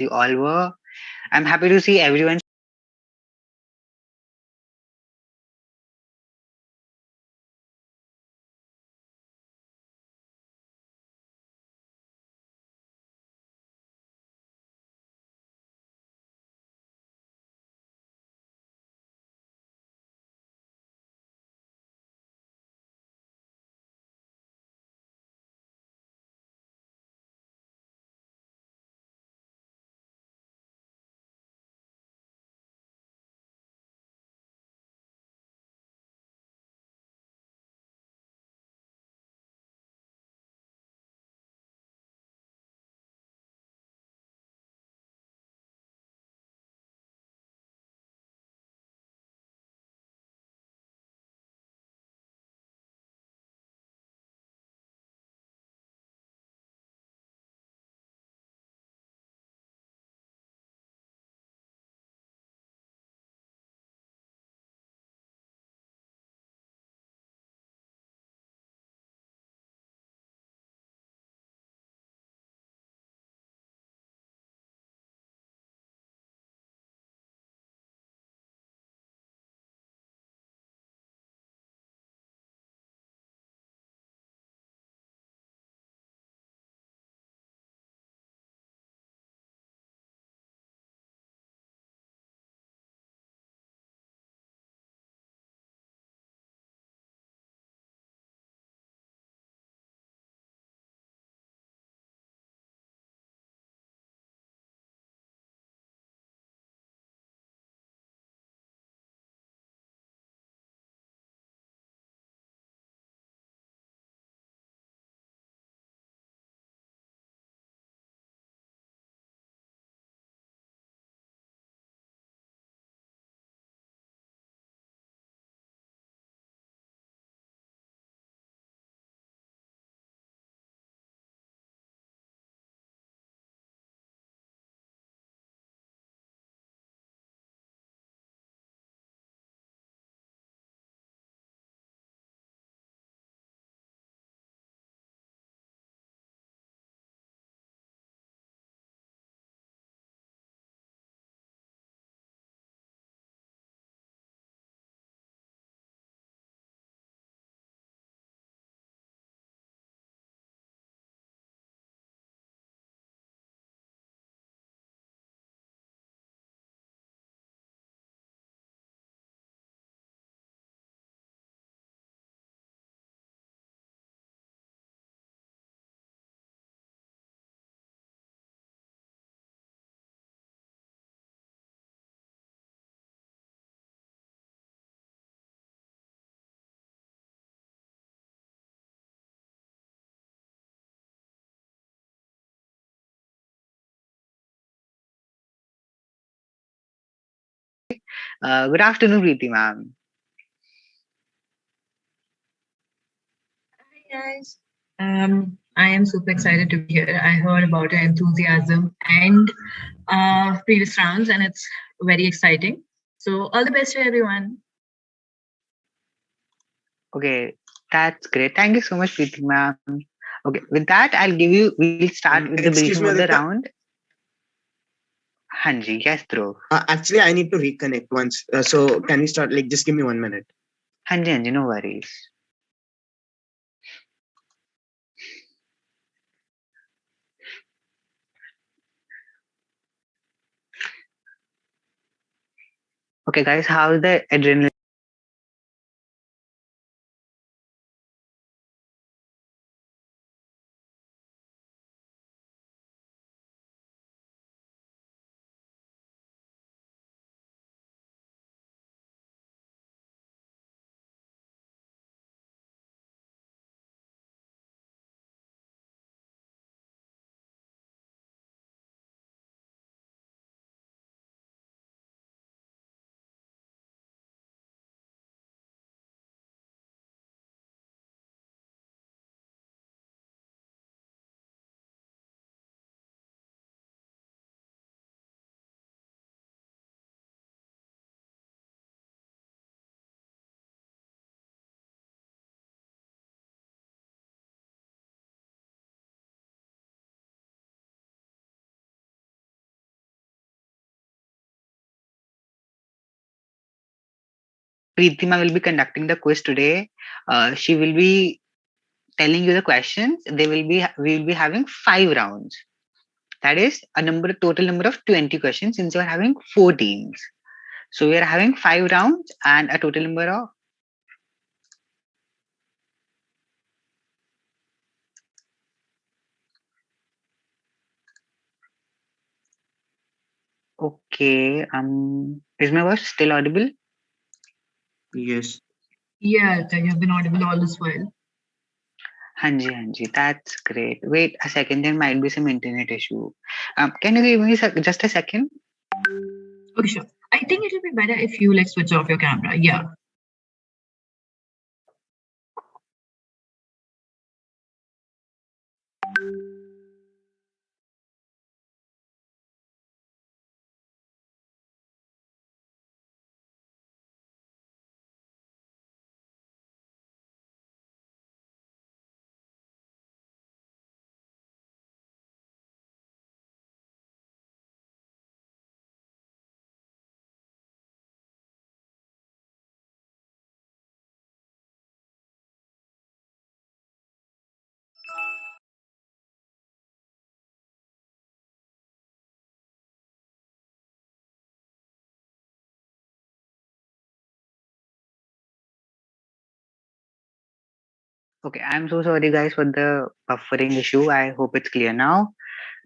you all were. I'm happy to see everyone good afternoon, Preeti ma'am. Hi guys. I am super excited to be here. I heard about your enthusiasm and previous rounds, and it's very exciting. So, all the best to everyone. Okay, that's great. Thank you so much, Preeti ma'am. Okay, with that, we'll start with the briefing Excuse of me, the Aditya. round. Hanji, yes, bro. Actually, I need to reconnect once. So can we start? Like, just give me 1 minute. Hanji, no worries. Okay, guys, how's the adrenaline? Preetima will be conducting the quiz today. She will be telling you the questions. We will be having 5 rounds. That is total number of 20 questions since you are having 4 teams. So we are having 5 rounds and a total number of. Okay. Is my voice still audible? Yes. Yeah, you have been audible all this while. Hanji, that's great. Wait a second, there might be some internet issue. Can you give me just a second? Okay, sure. I think it will be better if you like switch off your camera. Yeah. Okay, I'm so sorry guys for the buffering issue. I hope it's clear now.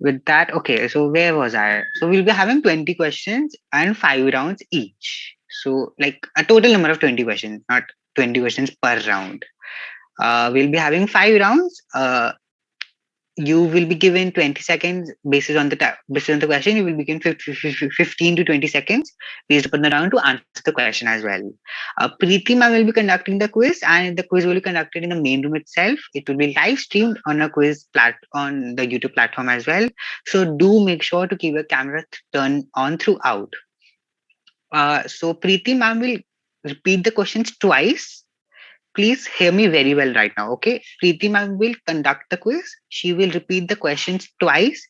With that, okay, so where was I? So we'll be having 20 questions and 5 rounds each. So like a total number of 20 questions, not 20 questions per round. We'll be having 5 rounds. You will be given 20 seconds based on the question. You will be given 15 to 20 seconds based upon the round to answer the question as well. Preeti ma'am will be conducting the quiz, and the quiz will be conducted in the main room itself. It will be live streamed on a on the YouTube platform as well. So do make sure to keep your camera turned on throughout. So Preeti ma'am will repeat the questions twice. Please hear me very well right now, okay? Preeti ma'am will conduct the quiz. She will repeat the questions twice.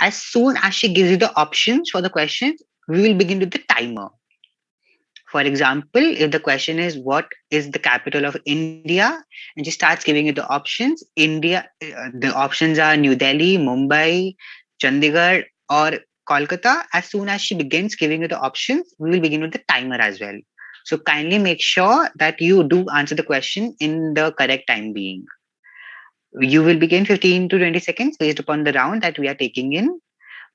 As soon as she gives you the options for the questions, we will begin with the timer. For example, if the question is what is the capital of India, and she starts giving you the options, the options are New Delhi, Mumbai, Chandigarh, or Kolkata. As soon as she begins giving you the options, we will begin with the timer as well. So kindly make sure that you do answer the question in the correct time being. You will begin 15 to 20 seconds based upon the round that we are taking in.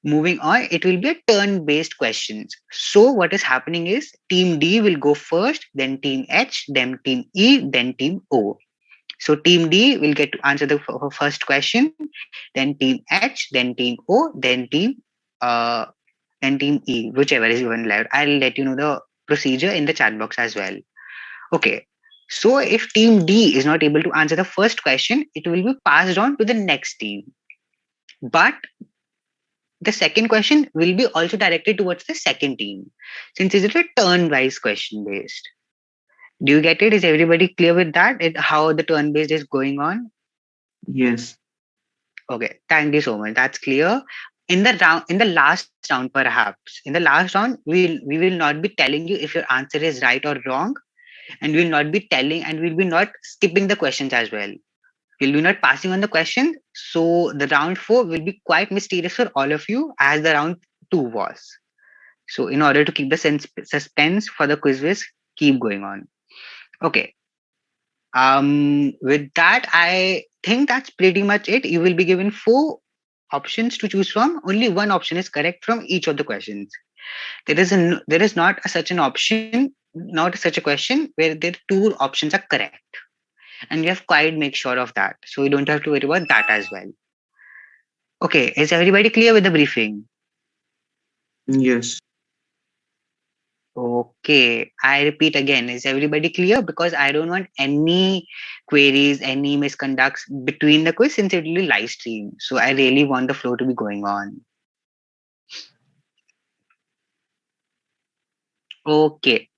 Moving on, it will be a turn based questions. So, what is happening is Team D will go first, then Team H, then Team E, then Team O. So, Team D will get to answer the first question, then Team H, then Team O, uh, then Team E, whichever is even left. I'll let you know the procedure in the chat box as well. Okay. So, if Team D is not able to answer the first question, it will be passed on to the next team. But the second question will be also directed towards the second team, since it's a turn-wise question based. Do you get it? Is everybody clear with that? How the turn based is going on? Yes. Okay, thank you so much. That's clear. In the last round, perhaps in the last round, we will not be telling you if your answer is right or wrong, and we'll not be telling, and we'll be not skipping the questions as well. We'll be not passing on the question. So the round 4 will be quite mysterious for all of you, as the round 2 was. So in order to keep the suspense for the quiz, keep going on. Okay. With that, I think that's pretty much it. You will be given 4 options to choose from. Only one option is correct from each of the questions. There is not such an option, not such a question where the 2 options are correct. And we have quite make sure of that. So you don't have to worry about that as well. Okay, is everybody clear with the briefing? Yes. Okay, I repeat again, is everybody clear? Because I don't want any queries, any misconducts between the quiz since it will be live stream. So I really want the flow to be going on. Okay,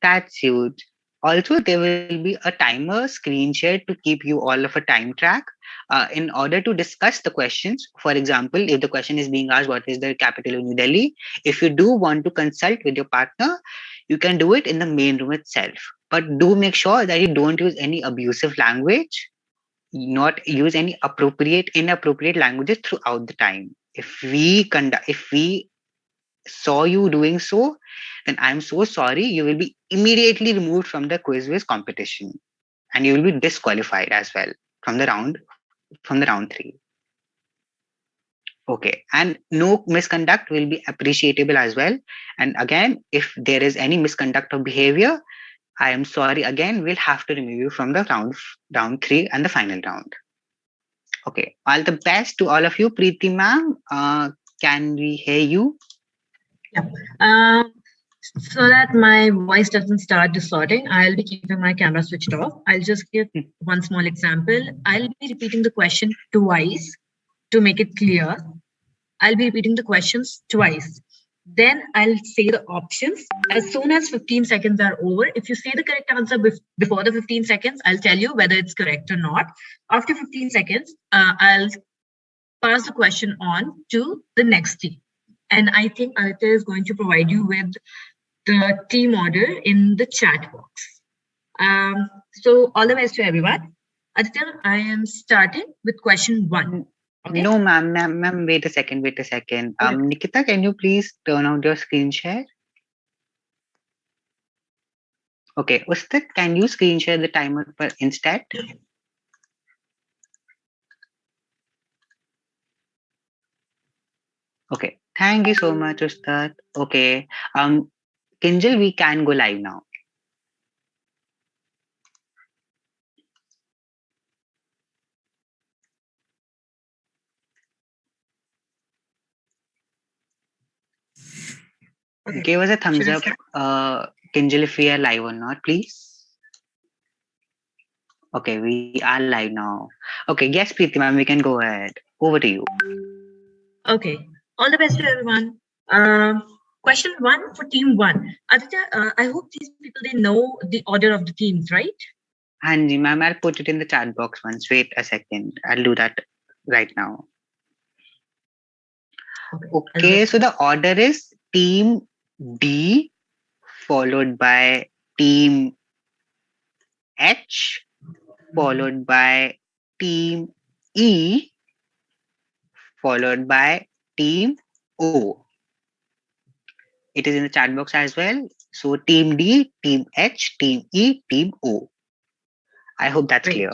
that's huge. Also, there will be a timer screen share to keep you all of a time track. In order to discuss the questions, for example, if the question is being asked, what is the capital of New Delhi? If you do want to consult with your partner, you can do it in the main room itself. But do make sure that you don't use any abusive language, not use any inappropriate languages throughout the time. If we saw you doing so, then I'm so sorry. You will be immediately removed from the quiz competition, and you will be disqualified as well from the round three. Okay, and no misconduct will be appreciable as well. And again, if there is any misconduct of behavior, I am sorry again, we'll have to remove you from the round three and the final round. Okay, all the best to all of you. Preeti ma'am, can we hear you? Yeah. So that my voice doesn't start distorting, I'll be keeping my camera switched off. I'll just give one small example. I'll be repeating the question twice to make it clear. I'll be repeating the questions twice. Then I'll say the options. As soon as 15 seconds are over, if you say the correct answer before the 15 seconds, I'll tell you whether it's correct or not. After 15 seconds, I'll pass the question on to the next team. And I think Aditya is going to provide you with the team order in the chat box. So all the best to everyone. Aditya, I am starting with question 1. Okay. No, ma'am, wait a second. Nikita, can you please turn out your screen share? Okay, Ustad, can you screen share the timer instead? Okay, thank you so much, Ustad. Okay, Kinjal, we can go live now. Okay. Give us a thumbs up, Kinjal, if we are live or not, please. Okay, we are live now. Okay, yes, Preeti ma'am, we can go ahead. Over to you. Okay, all the best to everyone. Question 1 for team 1. Aditya, I hope these people, they know the order of the teams, right? Hanji, ma'am, I'll put it in the chat box once. Wait a second. I'll do that right now. Okay, so the order is team D followed by team H followed by team E followed by team O. It is in the chat box as well. So team D, team H, team E, team O. I hope that's clear.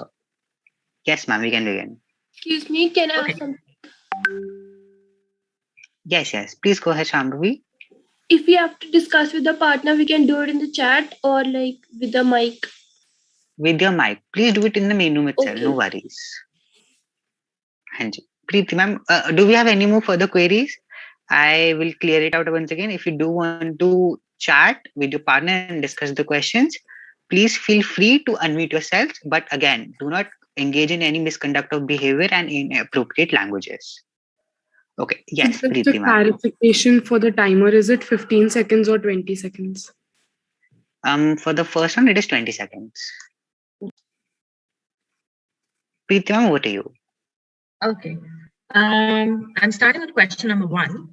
Yes, ma'am, we can begin. Excuse me, can I ask something? Yes. Please go ahead, Shambhavi. If we have to discuss with the partner, we can do it in the chat or like with the mic. With your mic. Please do it in the main room itself. Okay. No worries. Hanji. Preeti ma'am, do we have any more further queries? I will clear it out once again. If you do want to chat with your partner and discuss the questions, please feel free to unmute yourselves. But again, do not engage in any misconduct of behavior and inappropriate languages. Okay. Yes, Just Preeti a ma'am. clarification for the timer. Is it 15 seconds or 20 seconds? For the first one, it is 20 seconds. Preeti ma'am, over to you. Okay. I'm starting with question number 1.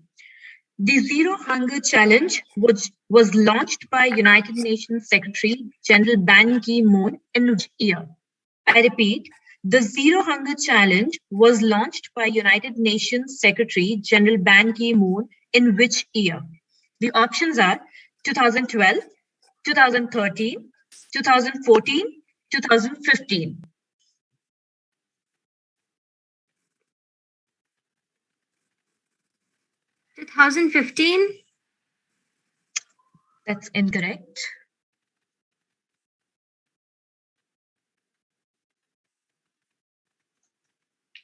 The Zero Hunger Challenge was launched by United Nations Secretary General Ban Ki-moon in which year? I repeat, the Zero Hunger Challenge was launched by United Nations Secretary General Ban Ki-moon in which year? The options are 2012, 2013, 2014, 2015. That's incorrect.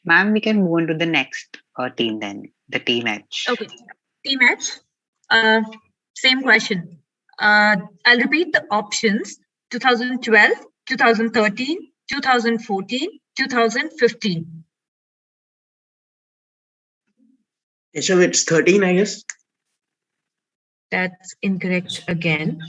Ma'am, we can move on to the next team then, the team H. Okay, team H. Same question. I'll repeat the options: 2012, 2013, 2014, 2015. So it's 13, I guess. That's incorrect again.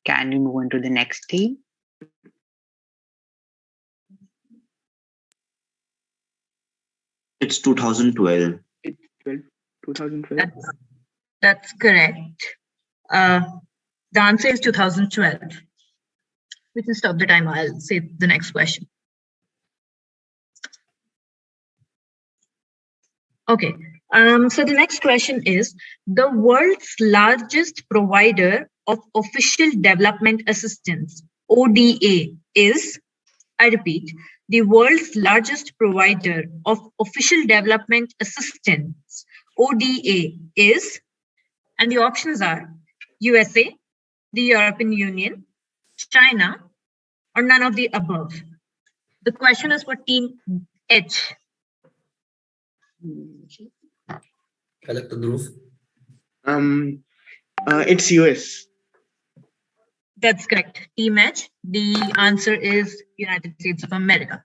Can we move on to the next team? It's 2012. 2012. That's correct. The answer is 2012. We can stop the timer. I'll say the next question. Okay. So the next question is, the world's largest provider of official development assistance, ODA, is, I repeat, the world's largest provider of official development assistance, ODA, is, and the options are USA, the European Union, China, or none of the above. The question is for Team H. Collect the Dhruv. It's US. That's correct. Team H. The answer is United States of America.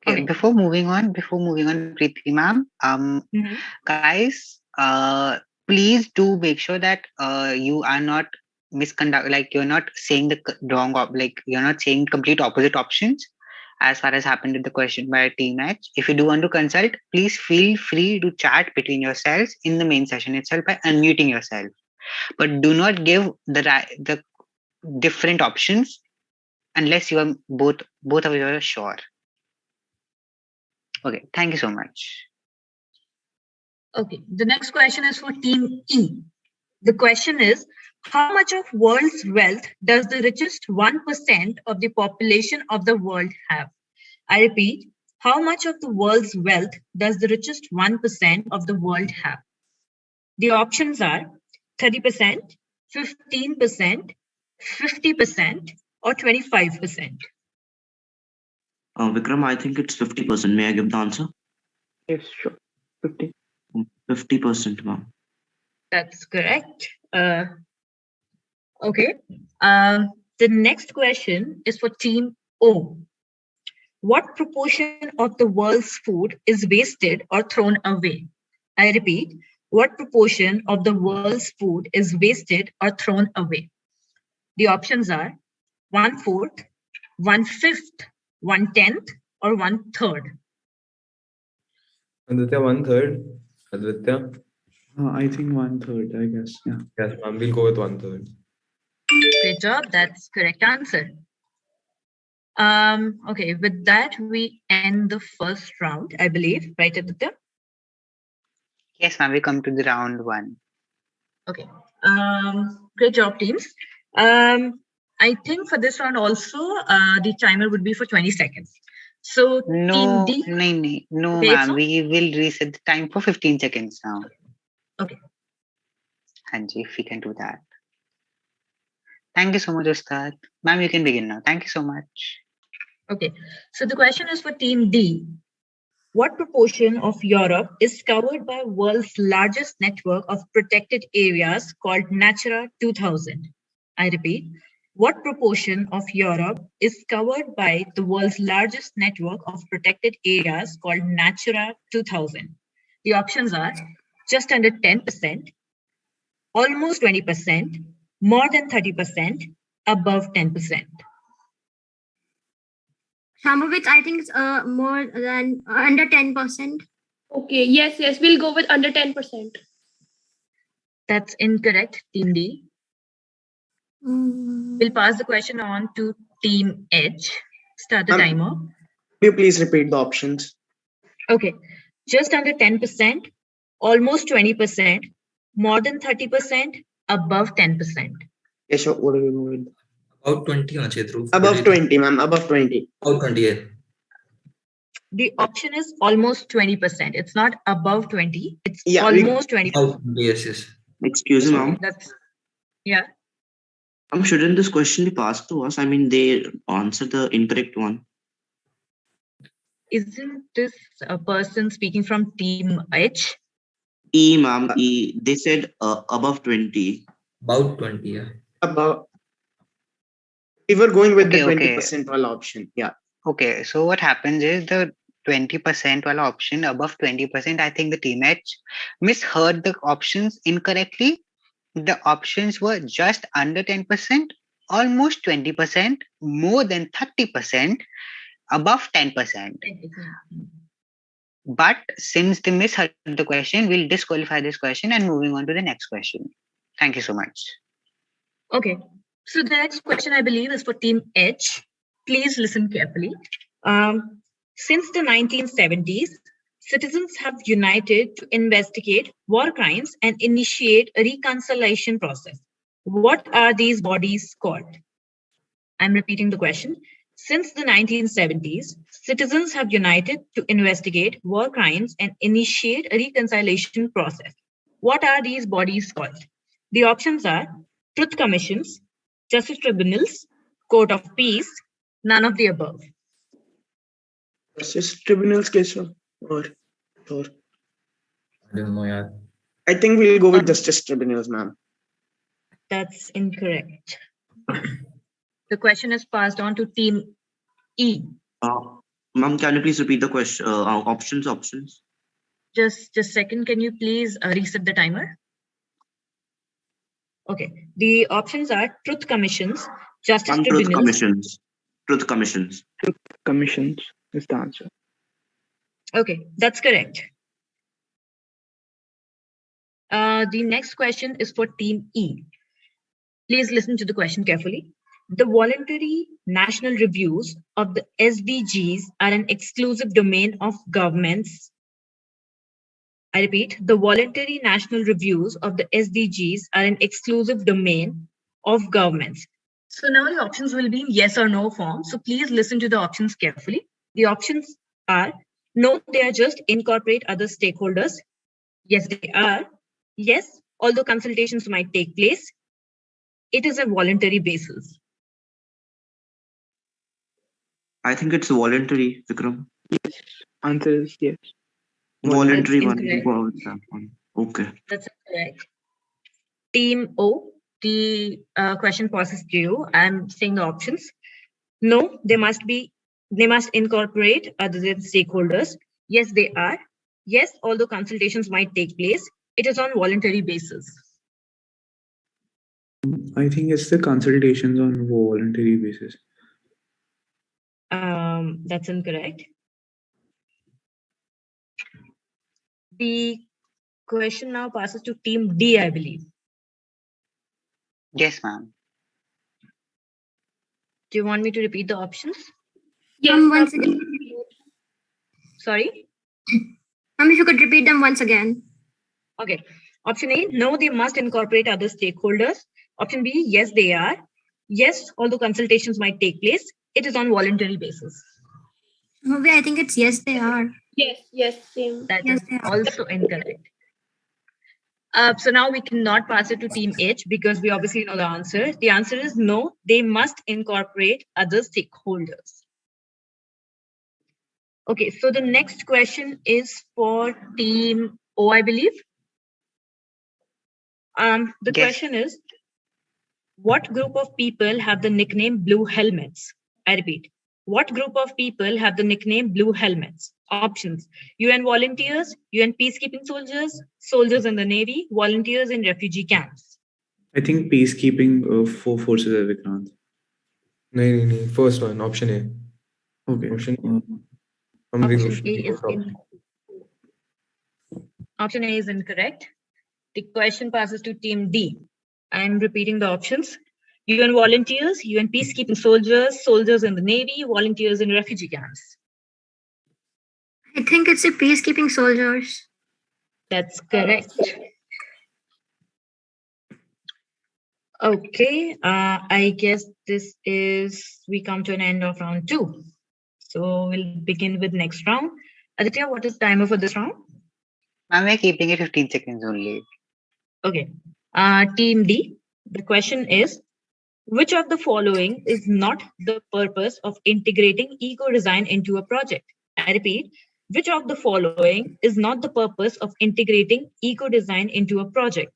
Okay, before moving on, Preeti ma'am, guys, please do make sure that you are not you're not saying the wrong, you're not saying complete opposite options as far as happened with the question by Team H. If you do want to consult, please feel free to chat between yourselves in the main session itself by unmuting yourself. But do not give the different options unless you are both of you are sure. Okay, thank you so much. Okay, the next question is for Team E. The question is, how much of world's wealth does the richest 1% of the population of the world have? I repeat, how much of the world's wealth does the richest 1% of the world have? The options are 30%, 15%, 50%, or 25%. Vikram, I think it's 50%. May I give the answer? Yes, sure. 50. 50%, ma'am. That's correct. Okay. The next question is for Team O. What proportion of the world's food is wasted or thrown away? I repeat, what proportion of the world's food is wasted or thrown away? The options are 1/4, 1/5, 1/10, or 1/3. Aditya, 1/3. Aditya? I think 1/3, I guess. Yeah. Yes, ma'am. We'll go with 1/3. Great job. That's correct answer. Okay, with that, we end the first round, I believe. Right, Aditya? Yes, ma'am. We come to the round 1. Okay. Great job, teams. I think for this round also, the timer would be for 20 seconds. So No, Team D. no, Okay, ma'am. so- We will reset the time for 15 seconds now. Okay. Hanji, if we can do that. Thank you so much, Ustad. Ma'am, you can begin now. Thank you so much. Okay. So the question is for Team D. What proportion of Europe is covered by world's largest network of protected areas called Natura 2000? I repeat, what proportion of Europe is covered by the world's largest network of protected areas called Natura 2000? The options are just under 10%, almost 20%, more than 30%, above 10%. Shamovich, I think it's more than under 10%. Okay, yes, we'll go with under 10%. That's incorrect, Team D. We'll pass the question on to Team H. Start the timer. Could you please repeat the options? Okay, just under 10%, almost 20%, more than 30%, above 10%. Yes, sure. What are you going with? About 20 होना चाहिए, Dhruv. Above 20, ma'am. Above 20. About 20 है. The option is almost 20%. It's not above 20. It's Yeah, almost 20%. About 20, yes. Excuse me, ma'am. That's, yeah. Shouldn't this question be passed to us? I mean, they answered the incorrect one. Isn't this a person speaking from Team H? E, ma'am. E. They said above 20. About 20, yeah. Above. We were going with the Okay, 20% wala option. Yeah. Okay, so what happens is the 20% wala option, above 20%, I think the Team H misheard the options incorrectly. The options were just under 10%, almost 20%, more than 30%, above 10%. But since they misheard the question, we'll disqualify this question and moving on to the next question. Thank you so much. Okay. So the next question, I believe, is for Team H. Please listen carefully. Since the 1970s, citizens have united to investigate war crimes and initiate a reconciliation process. What are these bodies called? I'm repeating the question. Since the 1970s, citizens have united to investigate war crimes and initiate a reconciliation process. What are these bodies called? The options are truth commissions, justice tribunals, court of peace, none of the above. Justice tribunals case or I don't know, yeah. I think we'll go with justice tribunals, ma'am. That's incorrect. The question is passed on to Team E. Ma'am, can you please repeat the question? Options. Just a second. Can you please reset the timer? Okay. The options are truth commissions, justice tribunals. Truth commissions. Truth commissions is the answer. Okay, that's correct. The next question is for Team E. Please listen to the question carefully. The voluntary national reviews of the SDGs are an exclusive domain of governments. I repeat, the voluntary national reviews of the SDGs are an exclusive domain of governments. So now the options will be in yes or no form. So please listen to the options carefully. The options are no, they are just incorporate other stakeholders. Yes, they are. Yes, although consultations might take place, it is a voluntary basis. I think it's voluntary, Vikram. Yes. Answer is yes. Voluntary That's one. incorrect. Okay. That's correct. Team O, the question passes to you. I'm saying the options. No, they must incorporate other than stakeholders. Yes, they are. Yes, although consultations might take place, it is on voluntary basis. I think it's the consultations on voluntary basis. That's incorrect. The question now passes to Team D, I believe. Yes, ma'am. Do you want me to repeat the options? Yes, once again. Sorry? If you could repeat them once again. Okay. Option A, no, they must incorporate other stakeholders. Option B, yes, they are. Yes, although consultations might take place, it is on voluntary basis. Maybe I think it's yes, they are. Yes, same. That Yes, is they are. also incorrect. So now we cannot pass it to Team H because we obviously know the answer. The answer is no, they must incorporate other stakeholders. Okay, so the next question is for Team O, I believe. The Yes. question is, what group of people have the nickname Blue Helmets? I repeat, what group of people have the nickname Blue Helmets? Options: UN volunteers, UN peacekeeping soldiers, soldiers in the Navy, volunteers in refugee camps. I think peacekeeping forces are Vikrant. No. First one, option A. Okay. Option Option A is incorrect. The question passes to Team D. I'm repeating the options. UN volunteers, UN peacekeeping soldiers, soldiers in the Navy, volunteers in refugee camps. I think it's the peacekeeping soldiers. That's correct. Okay, I guess we come to an end of round 2. So we'll begin with next round. Aditya, what is the timer for this round? Ma'am, we're keeping it 15 seconds only. Okay. Team D, the question is, which of the following is not the purpose of integrating eco-design into a project? I repeat, which of the following is not the purpose of integrating eco-design into a project?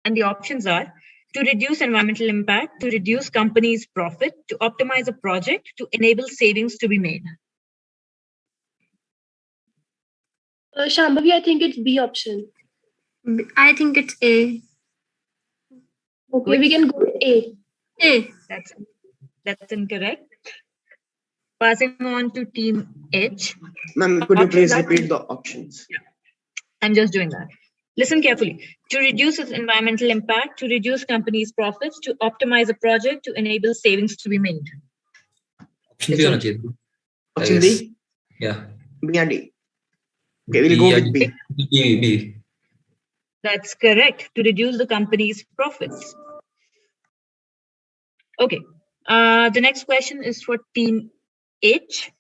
And the options are to reduce environmental impact, to reduce companies' profit, to optimize a project, to enable savings to be made. Shambhavi, I think it's B option. I think it's A. Okay, we can go with A. A. That's incorrect. Passing on to team H. Ma'am, could you Options please are- repeat the options? I'm just doing that. Listen carefully. To reduce its environmental impact, to reduce companies' profits, to optimize a project, to enable savings to be made. Option B होना चाहिए था. I Option guess. D? Yeah. B and D. Okay, we'll go with B. B. That's correct. To reduce the company's profits. Okay. The next question is for team H.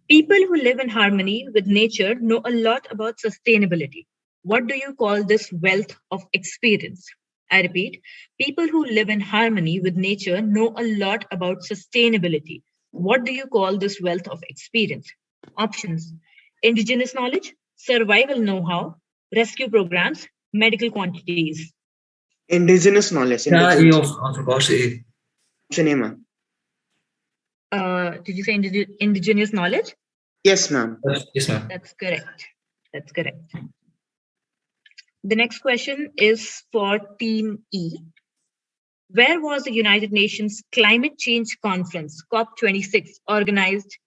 People who live in harmony with nature know a lot about sustainability. What do you call this wealth of experience? I repeat, people who live in harmony with nature know a lot about sustainability. What do you call this wealth of experience? Options: indigenous knowledge, survival know-how, rescue programs, medical quantities. Indigenous knowledge. Yeah, Indigenous. of course. A. Option A, ma'am. Did you say indigenous knowledge? Yes, ma'am. Yes, ma'am. That's correct. That's correct. The next question is for Team E. Where was the United Nations Climate Change Conference, COP26, organized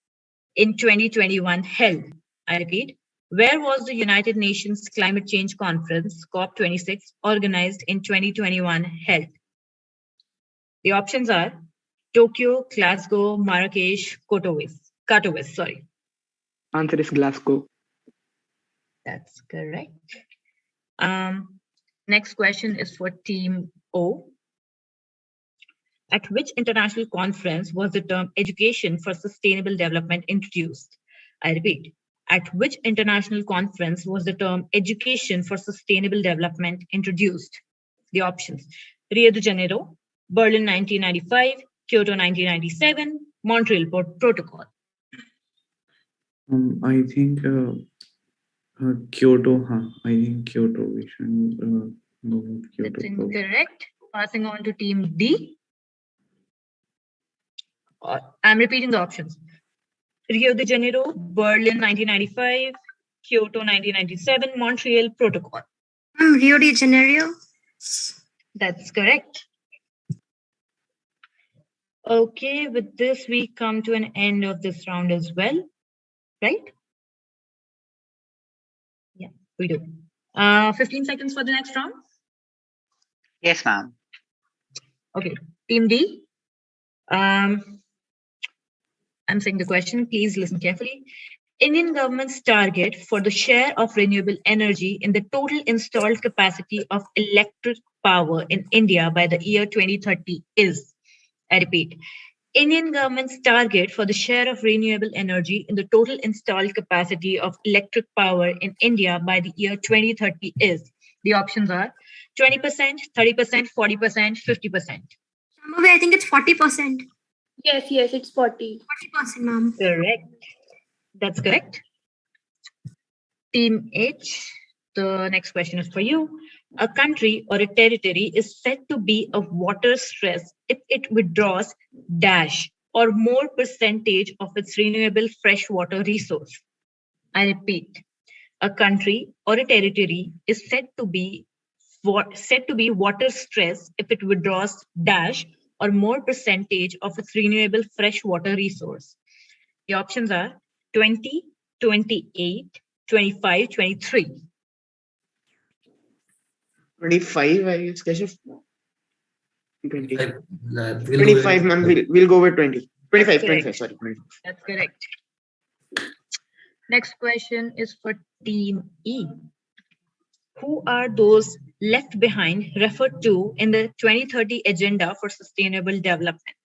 in 2021 held? I repeat, where was the United Nations Climate Change Conference, COP26, organized in 2021 held? The options are Tokyo, Glasgow, Marrakesh, Katowice, sorry. Answer is Glasgow. That's correct. Next question is for Team O. At which international conference was the term education for sustainable development introduced? I repeat, at which international conference was the term education for sustainable development introduced? The options: Rio de Janeiro, Berlin 1995, Kyoto 1997, Montreal Protocol. I think Kyoto. I think Kyoto. We should go with Kyoto. That's incorrect. Passing on to Team D. I'm repeating the options. Rio de Janeiro, Berlin 1995, Kyoto 1997, Montreal Protocol. Rio de Janeiro. That's correct. Okay, with this, we come to an end of this round as well, right? Yeah, we do. 15 seconds for the next round. Yes, ma'am. Okay, Team D. I'm saying the question, please listen carefully. Indian government's target for the share of renewable energy in the total installed capacity of electric power in India by the year 2030 is, I repeat, Indian government's target for the share of renewable energy in the total installed capacity of electric power in India by the year 2030 is. The options are 20%, 30%, 40%, 50%. I think it's 40%. Yes, it's 40. 40%, ma'am. Correct. That's correct. Team H, the next question is for you. A country or a territory is said to be of water stress if it withdraws dash or more percentage of its renewable freshwater resource. I repeat, a country or a territory is said to be water stress if it withdraws dash or more percentage of its renewable freshwater resource. The options are 20, 28, 25, 23. 25, I guess. 20. 25, 25, ma'am. We'll go with 20. 25, 25, sorry. 25. That's correct. Next question is for Team E. Who are those left behind referred to in the 2030 Agenda for Sustainable Development?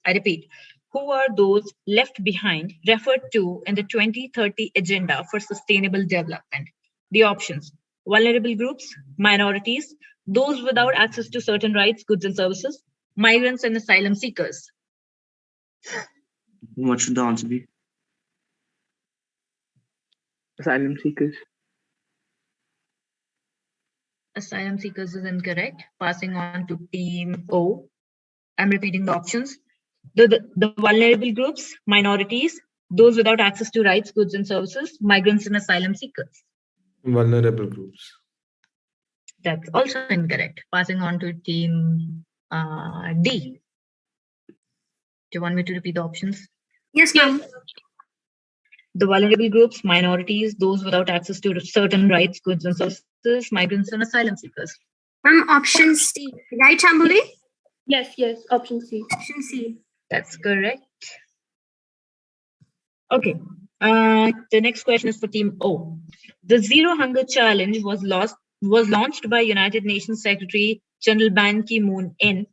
I repeat, who are those left behind referred to in the 2030 Agenda for Sustainable Development? The options: vulnerable groups, minorities, those without access to certain rights, goods and services, migrants and asylum seekers. What should the answer be? Asylum seekers. Asylum seekers is incorrect. Passing on to Team O. I'm repeating the options. The vulnerable groups, minorities, those without access to rights, goods and services, migrants and asylum seekers. Vulnerable groups. That's also incorrect. Passing on to Team D. Do you want me to repeat the options? Yes, ma'am. The vulnerable groups, minorities, those without access to certain rights, goods, and services, migrants, and asylum seekers. Ma'am, option C. Right, Shambhavi? Yes, option C. Option C. That's correct. Okay. The next question is for Team O. The Zero Hunger Challenge was launched by United Nations Secretary General Ban Ki-moon in,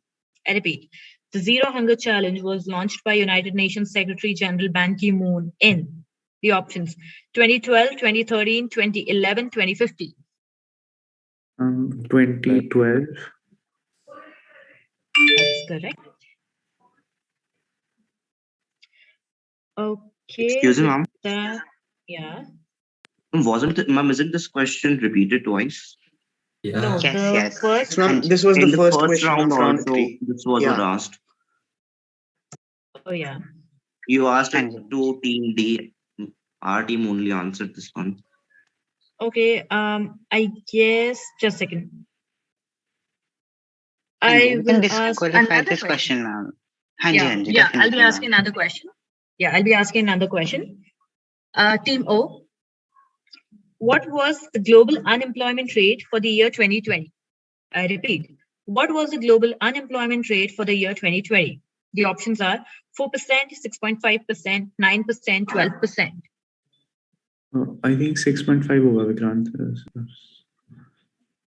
I repeat, the Zero Hunger Challenge was launched by United Nations Secretary General Ban Ki-moon in the options 2012, 2013, 2011, 2015. 2012. That's correct. Okay. Excuse me, ma'am. Yeah. Isn't this question repeated twice? Yeah. No, Yes. first Ma'am, this was In the the first first question round of round also, 3. this was Yeah. what asked. Oh yeah. You asked it Hanji. to Team D. Our team only answered this one. Okay. I guess just a second. Hanji, I we can will ask disqualify another this question, ma'am. Hanji, Yeah, Hanji, yeah. I'll definitely, be ma'am. asking another question. Yeah, I'll be asking another question. Team O, what was the global unemployment rate for the year 2020? I repeat, what was the global unemployment rate for the year 2020? The options are 4%, 6.5%, 9%, 12%. I think 6.5 होगा Vikrant.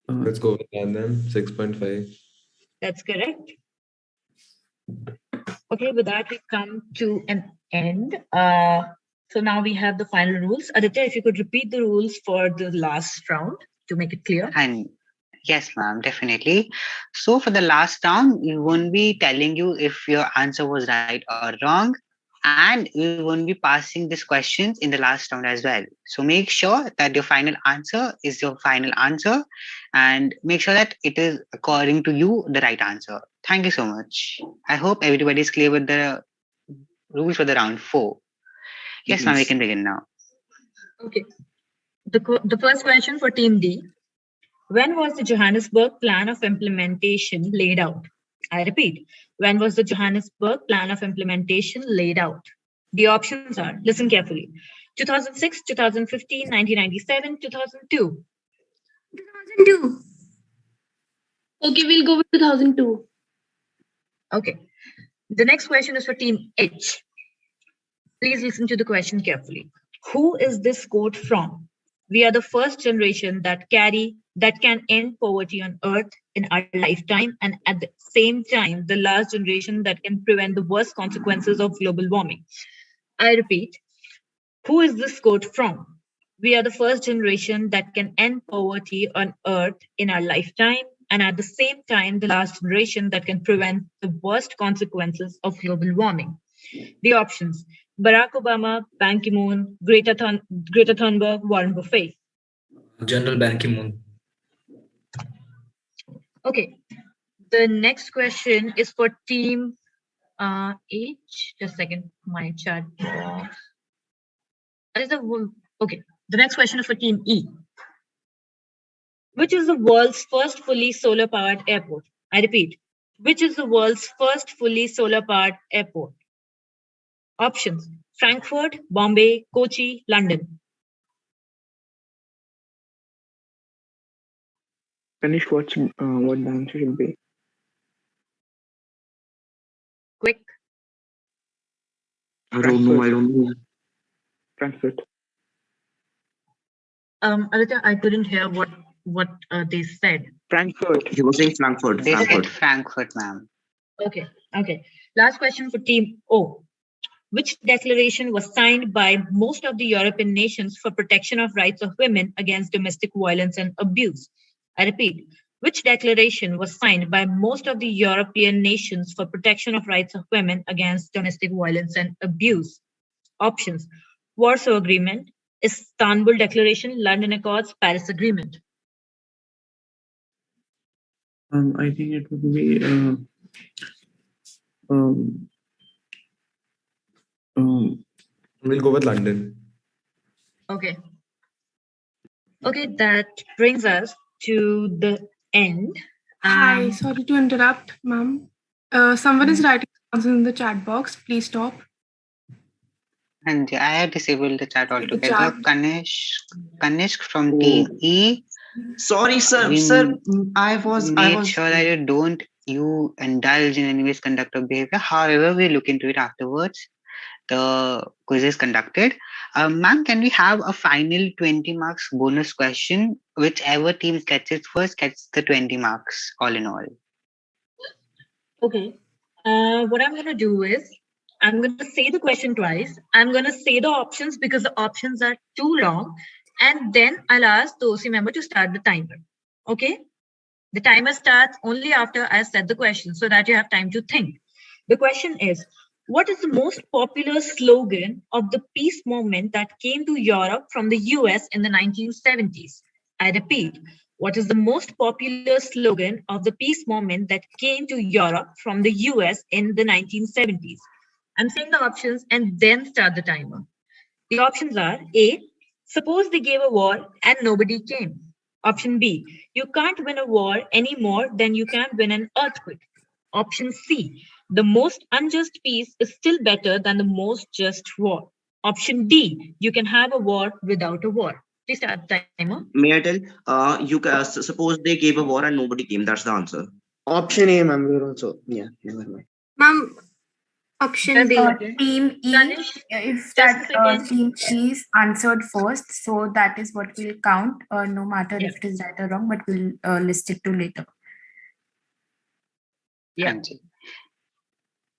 Let's go with that then. 6.5. That's correct. Okay, with that we come to an end. So now we have the final rules. Aditya, if you could repeat the rules for the last round to make it clear. And yes, ma'am, definitely. So for the last round, we won't be telling you if your answer was right or wrong, and we won't be passing these questions in the last round as well. So make sure that your final answer is your final answer, and make sure that it is according to you the right answer. Thank you so much. I hope everybody is clear with the rules for the round 4. Yes, ma'am, we Yes. can begin now. Okay. The first question for Team D. When was the Johannesburg Plan of Implementation laid out? I repeat, when was the Johannesburg Plan of Implementation laid out? The options are, listen carefully, 2006, 2015, 1997, 2002. 2002. Okay, we'll go with 2002. Okay. The next question is for Team H. Please listen to the question carefully. Who is this quote from? We are the first generation that can end poverty on Earth in our lifetime, and at the same time, the last generation that can prevent the worst consequences of global warming. I repeat, who is this quote from? We are the first generation that can end poverty on Earth in our lifetime, and at the same time, the last generation that can prevent the worst consequences of global warming. The options: Barack Obama, Ban Ki-moon, Greta Thunberg, Warren Buffett. General Ban Ki-moon. Okay. The next question is for Team H. Just a second. My chat box. Okay. The next question is for Team E. Which is the world's first fully solar-powered airport? I repeat. Which is the world's first fully solar-powered airport? Options: Frankfurt, Bombay, Kochi, London. Finish what the answer should be. Quick. I don't know. Frankfurt. Aditya, I couldn't hear what they said. Frankfurt. He was saying Frankfurt. They said Frankfurt, ma'am. Okay. Last question for Team O. Which declaration was signed by most of the European nations for protection of rights of women against domestic violence and abuse? I repeat, which declaration was signed by most of the European nations for protection of rights of women against domestic violence and abuse? Options: Warsaw Agreement, Istanbul Declaration, London Accords, Paris Agreement. I think it would be We'll go with London. Okay, that brings us to the end. Hi, sorry to interrupt, ma'am. Someone is writing answers in the chat box. Please stop. And I have disabled the chat altogether. chat. Kanishk from Team E. Sorry, sir. We Sir, I was. make sure that you indulge in any misconduct of behavior. However, we look into it afterwards. The quiz is conducted. Ma'am, can we have a final 20 marks bonus question? Whichever team gets it first gets the 20 marks, all in all. Okay. What I'm going to do is I'm going to say the question twice. I'm going to say the options because the options are too long. And then I'll ask the OC member to start the timer. Okay? The timer starts only after I said the question so that you have time to think. The question is, what is the most popular slogan of the peace movement that came to Europe from the US in the 1970s? I repeat, what is the most popular slogan of the peace movement that came to Europe from the US in the 1970s? I'm saying the options and then start the timer. The options are A, suppose they gave a war and nobody came. Option B, you can't win a war any more than you can win an earthquake. Option C, the most unjust peace is still better than the most just war. Option D, you can have a war without a war. Please start the timer. May I tell? Suppose they gave a war and nobody came. That's the answer. Option A, ma'am. We're also. Yeah, never mind. Ma'am, option B. Team E, Tanish, if just a that second. team E is answered first, so that is what we'll count, no matter if it is right or wrong, but we'll list it to later. Yeah.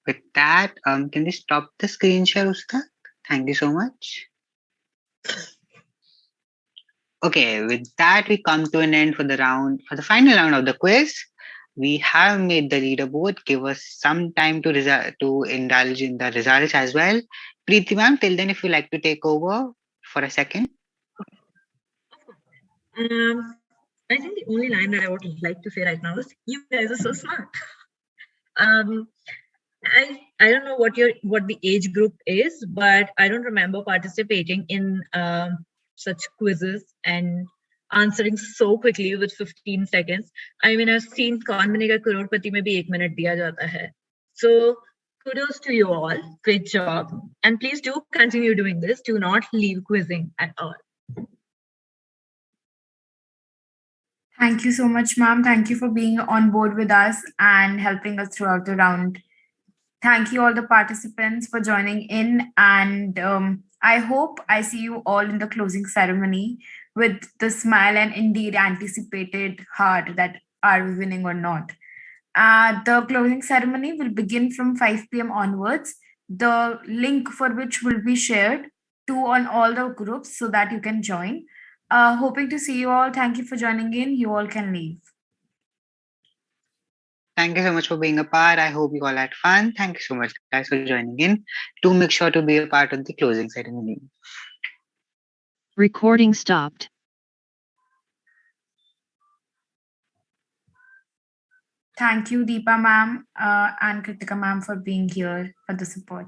With that, can we stop the screen share, Ustad? Thank you so much. Okay, with that, we come to an end for the final round of the quiz. We have made the leaderboard. Give us some time to indulge in the results as well. Preeti ma'am, till then, if you like to take over for a second. I think the only line that I would like to say right now is, you guys are so smart. I don't know what the age group is, but I don't remember participating in such quizzes and answering so quickly with 15 seconds. I mean, I've seen Kaun Banega Crorepati mein bhi 1 minute diya jata hai. So kudos to you all. Great job. And please do continue doing this. Do not leave quizzing at all. Thank you so much, ma'am. Thank you for being on board with us and helping us throughout the round. Thank you all the participants for joining in, and I hope I see you all in the closing ceremony with the smile and indeed anticipated heart that are we winning or not. The closing ceremony will begin from 5 p.m. onwards. The link for which will be shared on all the groups so that you can join. Hoping to see you all. Thank you for joining in. You all can leave. Thank you so much for being a part. I hope you all had fun. Thank you so much, guys, for joining in. Do make sure to be a part of the closing ceremony. Recording stopped. Thank you, Deepa ma'am and Kritika ma'am for being here for the support.